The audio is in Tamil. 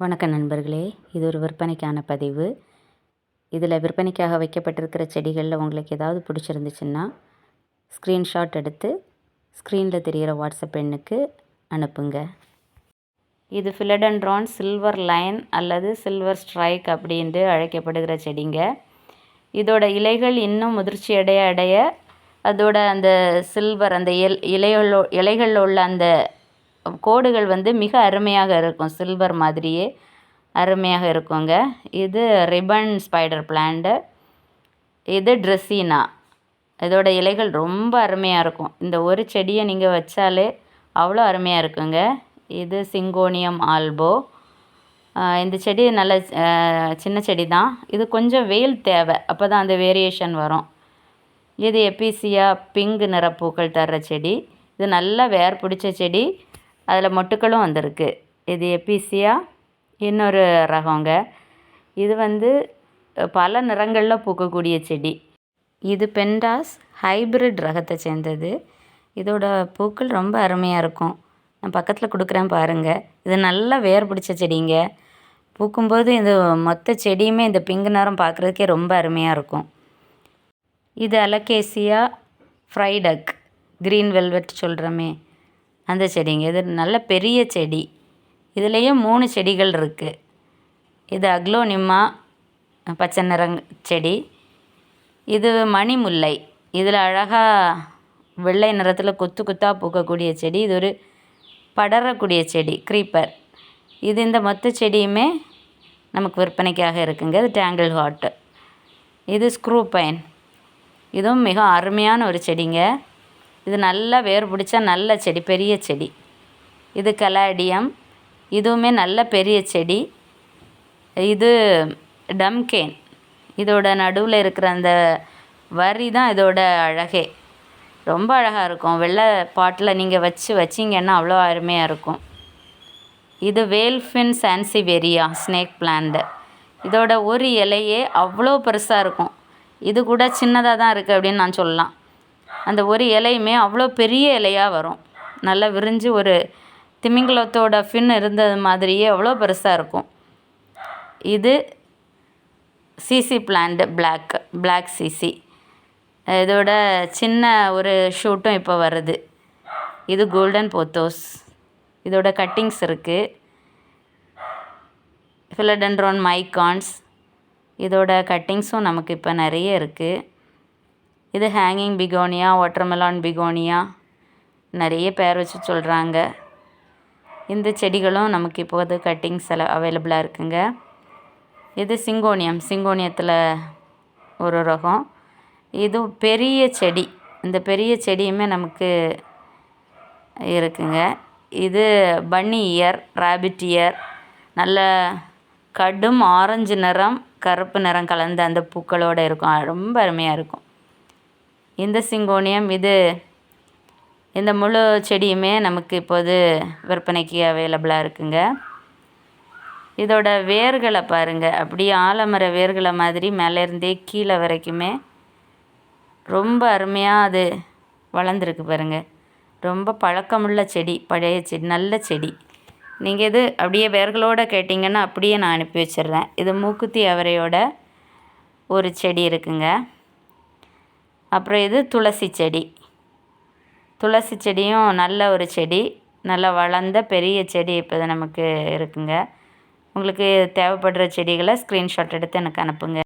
வணக்கம் நண்பர்களே, இது ஒரு விற்பனைக்கான பதிவு. இதில் விற்பனைக்காக வைக்கப்பட்டிருக்கிற செடிகளில் உங்களுக்கு ஏதாவது பிடிச்சிருந்துச்சுன்னா ஸ்க்ரீன்ஷாட் எடுத்து ஸ்க்ரீனில் தெரிகிற வாட்ஸ்அப் எண்ணுக்கு அனுப்புங்க. இது ஃபிலடென்ட்ரான் சில்வர் லைன் அல்லது சில்வர் ஸ்ட்ரைக் அப்படின்ட்டு அழைக்கப்படுகிற செடிங்க. இதோட இலைகள் இன்னும் முதிர்ச்சி அடைய அடைய அதோட அந்த சில்வர் அந்த இலைகளில் உள்ள அந்த கோடுகள் மிக அருமையாக இருக்கும். சில்வர் மாதிரியே அருமையாக இருக்குங்க. இது ரிப்பன் ஸ்பைடர் பிளான்ட்டு. இது ட்ரெஸ்ஸினா. இதோட இலைகள் ரொம்ப அருமையாக இருக்கும். இந்த ஒரு செடியை நீங்கள் வச்சாலே அவ்வளோ அருமையாக இருக்குங்க. இது சிங்கோனியம் ஆல்போ. இந்த செடி நல்ல சின்ன செடி தான். இது கொஞ்சம் வெயில் தேவை, அப்போ தான் அந்த வேரியேஷன் வரும். இது எபிசியா பிங்க் நிற பூக்கள் தர்ற செடி. இது நல்லா வேர் பிடிச்ச செடி, அதில் மொட்டுக்களும் வந்திருக்கு. இது எபிசியா இன்னொரு ரகங்க. இது பல நிறங்களில் பூக்கக்கூடிய செடி. இது பென்டாஸ் ஹைப்ரிட் ரகத்தை சேர்ந்தது. இதோட பூக்கள் ரொம்ப அருமையாக இருக்கும். நான் பக்கத்தில் கொடுக்குறேன் பாருங்கள். இது நல்லா வேர் பிடிச்ச செடிங்க. பூக்கும்போது இது மொத்த செடியுமே இந்த பிங்க் நிறம் பார்க்குறதுக்கே ரொம்ப அருமையாக இருக்கும். இது அலகேசியா ஃப்ரைடக், க்ரீன் வெல்வெட் சொல்கிறோமே அந்த செடிங்க. இது நல்ல பெரிய செடி. இதுலேயும் 3 செடிகள் இருக்குது. இது அக்லோனிமா பச்சை நிறங் செடி. இது மணிமுல்லை. இதில் அழகாக வெள்ளை நிறத்தில் கொத்து கொத்தாக பூக்கக்கூடிய செடி. இது ஒரு படரக்கூடிய செடி, க்ரீப்பர். இது இந்த மொத்த செடியுமே நமக்கு விற்பனைக்காக இருக்குங்க. இது டேங்கிள் ஹார்ட். இது ஸ்க்ரூ பைன். இதுவும் மிக அருமையான ஒரு செடிங்க. இது நல்லா வேர் பிடிச்சா நல்ல செடி, பெரிய செடி. இது கலாடியம். இதுவுமே நல்ல பெரிய செடி. இது டம்கேன். இதோட நடுவில் இருக்கிற அந்த வரி தான் இதோட அழகே. ரொம்ப அழகாக இருக்கும். வெள்ளை பாட்டில் நீங்கள் வச்சிங்கன்னா அவ்வளோ அருமையாக இருக்கும். இது வேல்ஃபின் சான்சிவேரியா ஸ்னேக் பிளான்ட். இதோட ஒரு இலையே அவ்வளோ பெருசாக இருக்கும். இது கூட சின்னதாக தான் இருக்குது அப்படின்னு நான் சொல்லலாம். அந்த ஒரு இலையுமே அவ்வளோ பெரிய இலையாக வரும். நல்லா விரிஞ்சு ஒரு திமிங்கலத்தோட ஃபின் இருந்தது மாதிரியே அவ்வளோ பெருசாக இருக்கும். இது சிசி பிளான்ட், பிளாக் சிசி. இதோட சின்ன ஒரு ஷூட்டும் இப்போ வருது. இது கோல்டன் போத்தோஸ். இதோட கட்டிங்ஸ் இருக்குது. ஃபிலடென்ட்ரான் மைகான்ஸ். இதோட கட்டிங்ஸும் நமக்கு இப்போ நிறைய இருக்குது. இது ஹேங்கிங் பிகோனியா, வாட்டர்மெலான் பிகோனியா, நிறைய பேர் வச்சு சொல்கிறாங்க. இந்த செடிகளும் நமக்கு இப்போது கட்டிங்ஸ் எல்லாம் அவைலபிளாக இருக்குங்க. இது சிங்கோனியத்தில் ஒரு ரகம். இது பெரிய செடி. இந்த பெரிய செடியுமே நமக்கு இருக்குங்க. இது பன்னி இயர், ராபிட் இயர். நல்ல கடும் ஆரஞ்சு நிறம், கருப்பு நிறம் கலந்த அந்த பூக்களோடு இருக்கும். ரொம்ப அருமையாக இருக்கும் இந்த சிங்கோனியம். இந்த முழு செடியுமே நமக்கு இப்போது விற்பனைக்கு அவைலபிளாக இருக்குங்க. இதோட வேர்களை பாருங்கள், அப்படியே ஆலமர வேர்களை மாதிரி மேலேருந்தே கீழே வரைக்குமே ரொம்ப அருமையாக அது வளர்ந்துருக்கு பாருங்கள். ரொம்ப பழக்கமுள்ள செடி, பழைய செடி, நல்ல செடி. நீங்கள் இது அப்படியே வேர்களோடு கேட்டிங்கன்னா அப்படியே நான் அனுப்பி வச்சிடுறேன். இது மூக்குத்தி அவரையோட ஒரு செடி இருக்குங்க. அப்புறம் இது துளசி செடி. துளசி செடியும் நல்ல ஒரு செடி, நல்லா வளர்ந்த பெரிய செடி இப்போ நமக்கு இருக்குங்க. உங்களுக்கு தேவைப்படுற செடிகளை ஸ்க்ரீன்ஷாட் எடுத்து எனக்கு அனுப்புங்க.